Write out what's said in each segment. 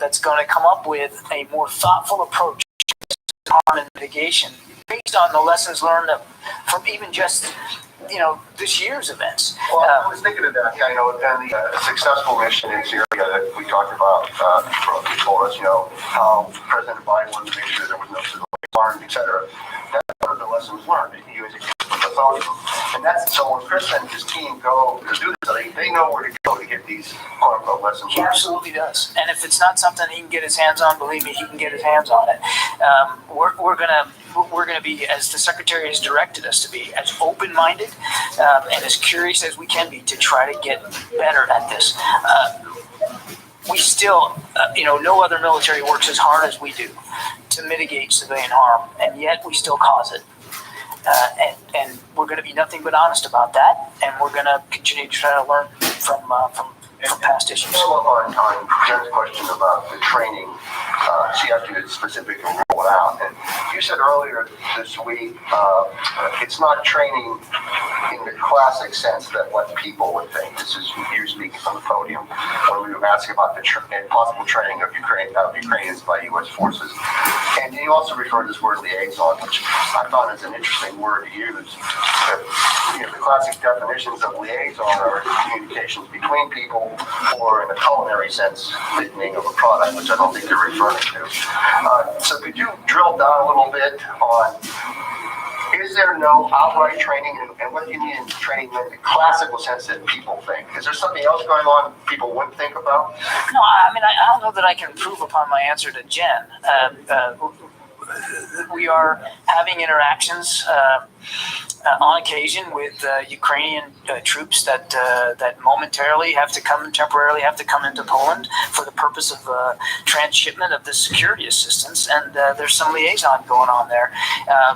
that's going to come up with a more thoughtful approach to harm and mitigation based on the lessons learned from even just this year's events. Well, I was thinking of that, and the successful mission in Syria that we talked about before us, how President Biden wanted to make sure there was no civilian harm, etc. That's one of the lessons learned. He was and that's so when Chris and his team go to do this, they know where to go to get these quote-unquote lessons learned. He absolutely does. And if it's not something he can get his hands on, believe me, he can get his hands on it. We're gonna be, as the Secretary has directed us to be, as open-minded and as curious as we can be to try to get better at this. We still, no other military works as hard as we do to mitigate civilian harm, and yet we still cause it. And we're going to be nothing but honest about that, and we're going to continue to try to learn from past issues. On Jen's question about the training, she asked you to specifically roll it out, and you said earlier this week it's not training in the classic sense that what people would think. This is you speaking from the podium when we were asking about the possible training of Ukrainians by U.S. forces, and you also referred to this word liaison, which I thought is an interesting word to use. The classic definitions of liaison are communications between people, or in a culinary sense, thickening of a product, which I don't think you're referring to. So could you drill down a little bit on, is there no outright training, and what do you mean in training in the classical sense that people think? Is there something else going on people wouldn't think about? No, I mean, I don't know that I can improve upon my answer to Jen. We are having interactions on occasion with Ukrainian troops that momentarily temporarily have to come into Poland for the purpose of transshipment of the security assistance, and there's some liaison going on there.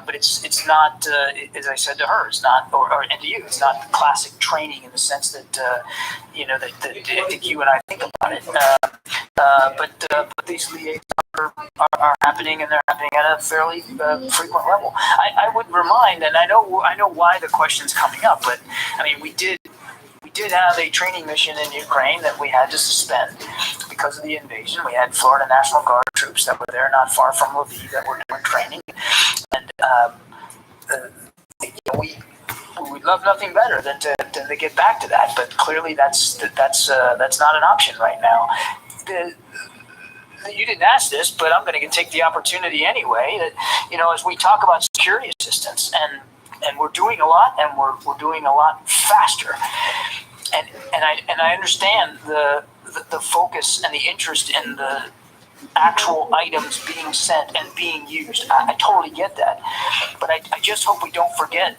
But it's not, as I said to her, it's not, and to you, it's not classic training in the sense that that I think you and I think about it. But these liaisons are happening, and they're happening at a fairly frequent level. I would remind, and I know why the question's coming up, but I mean, we did have a training mission in Ukraine that we had to suspend because of the invasion. We had Florida National Guard troops that were there not far from Lviv that were doing training, and we would love nothing better than to get back to that. But clearly, that's not an option right now. You didn't ask this, but I'm going to take the opportunity anyway. That as we talk about security assistance, and we're doing a lot, and we're doing a lot faster, and I understand the focus and the interest in the actual items being sent and being used. I totally get that, but I just hope we don't forget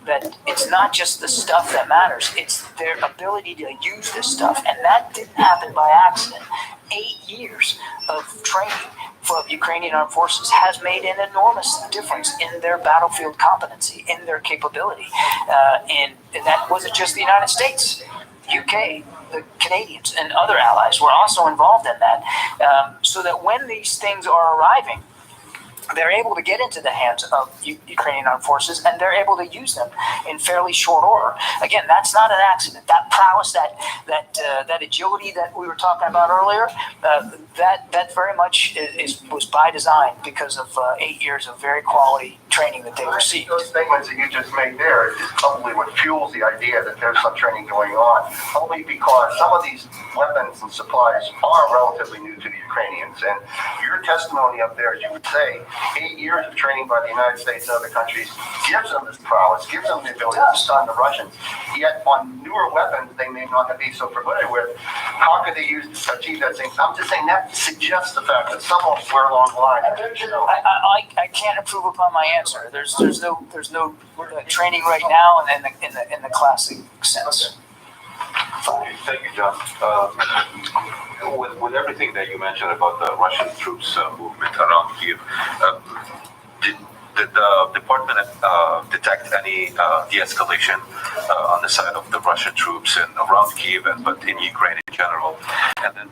that it's not just the stuff that matters, it's their ability to use this stuff, and that didn't happen by accident. 8 years of training for Ukrainian armed forces has made an enormous difference in their battlefield competency, in their capability, and that wasn't just the United States. UK, the Canadians, and other allies were also involved in that, so that when these things are arriving, they're able to get into the hands of Ukrainian armed forces, and they're able to use them in fairly short order. Again, that's not an accident. That prowess, that agility that we were talking about earlier, that very much was by design because of 8 years of very quality training that they received. Those statements that you just made there is probably what fuels the idea that there's some training going on, only because some of these weapons and supplies are relatively new to the Ukrainians. And your testimony up there, as you would say, 8 years of training by the United States and other countries gives them this prowess, gives them the ability to stun the Russians. Yet on newer weapons they may not be so familiar with, how could they achieve that same? I'm just saying that suggests the fact that somewhere along the line. I can't improve upon my answer. There's no training right now in the classic sense. Thank you, John. With everything that you mentioned about the Russian troops movement around Kyiv, did the department detect any de-escalation on the side of the Russian troops and around Kyiv, but in Ukraine in general? And then,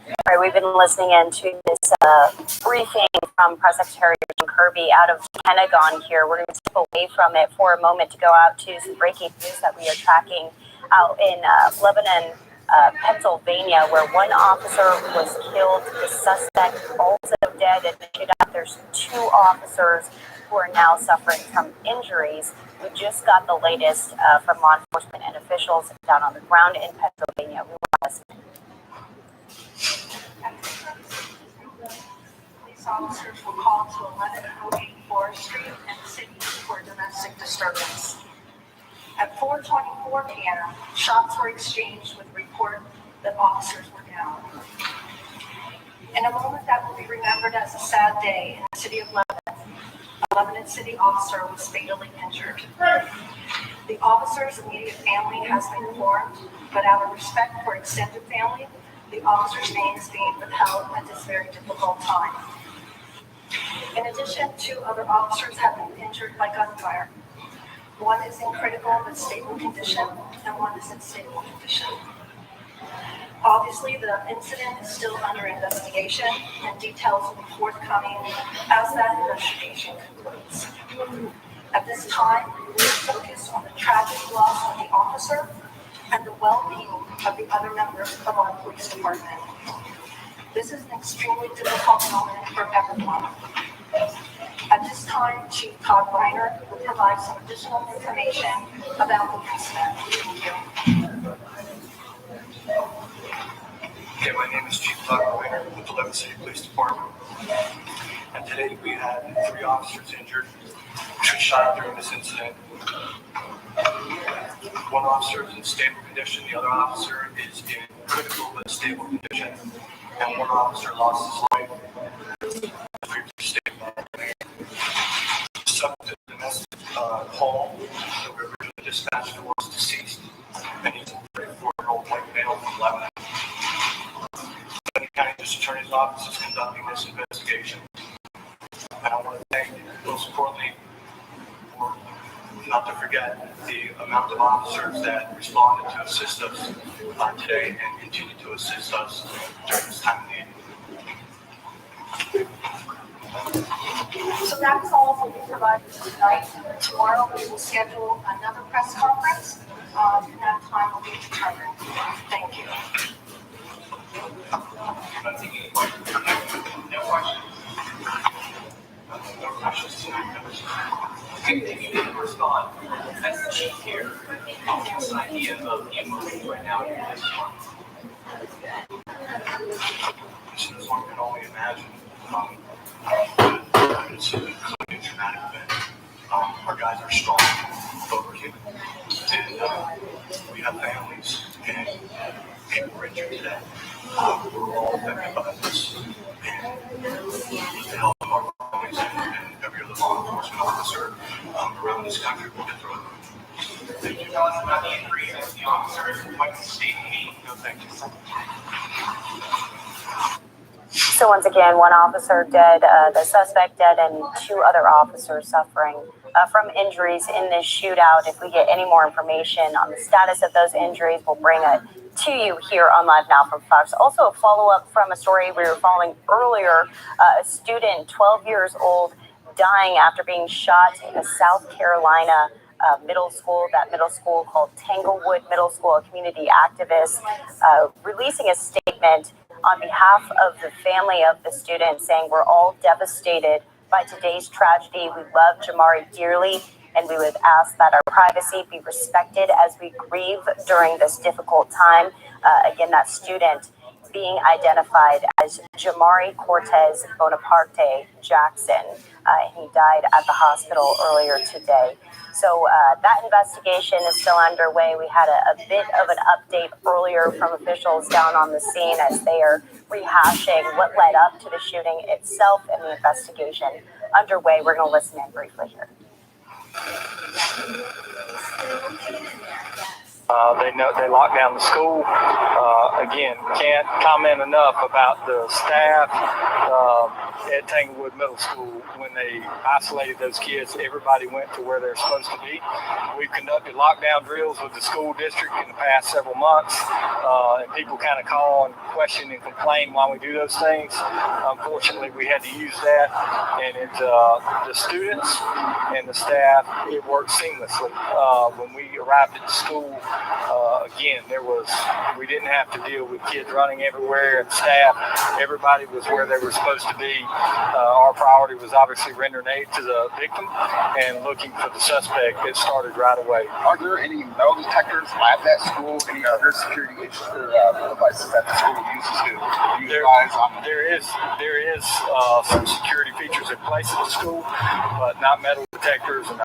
all right, we've been listening in to this briefing from Press Secretary John Kirby out of the Pentagon here. We're going to step away from it for a moment to go out to some breaking news that we are tracking out in Lebanon. Pennsylvania, where one officer was killed, the suspect also dead in the shootout. There's 2 officers who are now suffering from injuries. We just got the latest from law enforcement and officials down on the ground in Pennsylvania. We want to listen. Police officers were called to 1108 Forest Street in the city for a domestic disturbance. At 4:24 p.m., shots were exchanged with a report that officers were down. In a moment that will be remembered as a sad day in the city of Lebanon, a Lebanon city officer was fatally injured. The officer's immediate family has been informed, but out of respect for extended family, the officer's name is being withheld at this very difficult time. In addition, 2 other officers have been injured by gunfire. One is in critical but stable condition, and one is in stable condition. Obviously, the incident is still under investigation, and details will be forthcoming as that investigation concludes. At this time, we are focused on the tragic loss of the officer and the well-being of the other members of our police department. This is an extremely difficult moment for everyone. At this time, Chief Todd Reiner will provide some additional information about the incident. Thank you. Okay, my name is Chief Todd Reiner with the Lebanon City Police Department. And today we had 3 officers injured, which were shot during this incident. One officer is in stable condition, the other officer is in critical but stable condition, and one officer lost his life. Subject to domestic home that we originally dispatched was deceased, and he's a 34-year-old white male from Lebanon. The County District Attorney's Office is conducting this investigation, and I want to thank, most importantly, or not to forget, the amount of officers that responded to assist us today and continue to assist us during this time of need. So that's all that we provided tonight. Tomorrow we will schedule another press conference, and that time will be determined. Thank you. No questions tonight. If you didn't respond, as the chief here, give us an idea of the emotion right now in this one. As one can only imagine, it's clearly a traumatic event. Our guys are strong, but we're human. And we have families, and people are injured today. We're all affected by this. And with the help of our families and every other law enforcement officer around this country, we'll get through it. Thank you. Tell us about the injuries of the officers and what the state needs. No, thank you. So once again, 1 officer dead, the suspect dead, and 2 other officers suffering from injuries in this shootout. If we get any more information on the status of those injuries, we'll bring it to you here on Live Now from Fox. Also, a follow-up from a story we were following earlier, a student, 12 years old, dying after being shot in a South Carolina middle school, that middle school called Tanglewood Middle School. A community activist releasing a statement on behalf of the family of the student, saying we're all devastated by today's tragedy. We love Jamari dearly, and we would ask that our privacy be respected as we grieve during this difficult time. Again, that student being identified as Jamari Cortez Bonaparte Jackson. He died at the hospital earlier today. So that investigation is still underway. We had a bit of an update earlier from officials down on the scene as they are rehashing what led up to the shooting itself and the investigation underway. We're going to listen in briefly here. They locked down the school again, can't comment enough about the staff at Tanglewood Middle School. When they isolated those kids, everybody went to where they're supposed to be. We've conducted lockdown drills with the school district in the past several months, and people kind of call and question and complain why we do those things. Unfortunately, we had to use that, and the students and the staff, it worked seamlessly. When we arrived at the school, again, we didn't have to deal with kids running everywhere, and staff, everybody was where they were supposed to be. Our priority was obviously rendering aid to the victim and looking for the suspect. It started right away. Are there any metal detectors at that school? Any other security devices that the school uses to utilize on? There is some security features in place at the school, but not metal detectors and